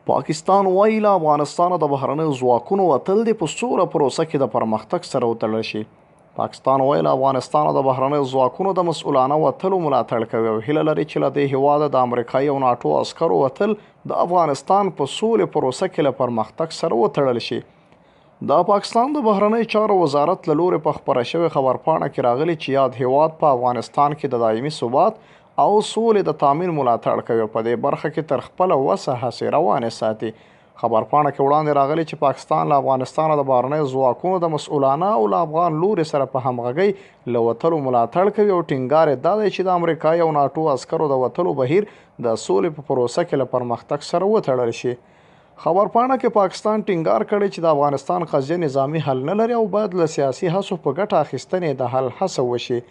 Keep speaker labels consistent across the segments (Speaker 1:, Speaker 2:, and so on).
Speaker 1: پاکستان وایي له افغانستانه د بهرنیو ځواکونو وتل د په سوله پروسه کې د پرمختګ سره وتړل شي. پاکستان وایي له افغانستانه د بهرنیو ځواکونو د مسؤلانه وتلو ملاتړ کوي او هیله لري چې له دې هېواده د امریکایي او ناټو عسکرو وتل د افغانستان په سولې پروسه کې له پرمختګ سره وتړل شي. د پاکستان د بهرنیو چارو وزارت له لوري په خپره شوې خبرپاڼه کې راغلي چې یاد هېواد په افغانستان کې د دایمي ثبات او سولې د تامین ملاتړ کوي او په دې برخه کې تر خپله وسه هڅې روانې ساتي. خبرپاڼه کې وړاندې راغلي چې پاکستان له افغانستانه د بهرنیو ځواکونو د مسؤلانه او له افغان لوري سره په همغږۍ له وتلو ملاتړ کوي او ټینګار یې دا دی چې د امریکایي او ناټو عسکرو د وتلو بهیر د سولې په پروسه کې له پرمختګ سره وتړل شي. خبرپاڼه کې پاکستان ټینګار کړی چې د افغانستان قضیه نظامي حل نه لري او باید له سیاسي هڅو په ګټه اخیستنې د حل هڅه وشي.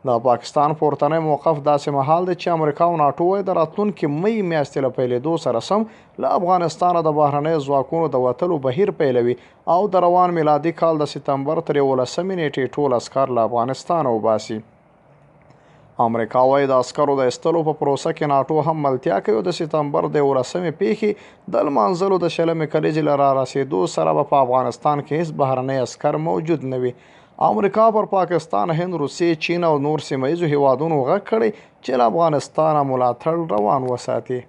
Speaker 1: د پاکستان پورتنی موقف داسې مهال دی چې امریکا او ناټو وایي د راتلونکي مۍ میاشتې له پیلېدو سره سم له افغانستانه د بهرنیو ځواکونو د وتلو بهیر پیلوي او د روان میلادي کال د سپتمبر تر 11 نیټې ټول عسکر له افغانستانه وباسي. امریکا وایي د عسکرو د ایستلو په پروسه کې ناټو هم ملتیا کوي او د سپتمبر د 11 پیښې د لمانځلو د 20 کلیزې له رارسېدو سره به په افغانستان کې هیڅ بهرنی عسکر موجود نه وي. امریکا پر پاکستان، هند، روسیې، چین او نور سیمه ییزو هیوادونو غږ کړی چې له افغانستانه ملاتړ روان وساتي.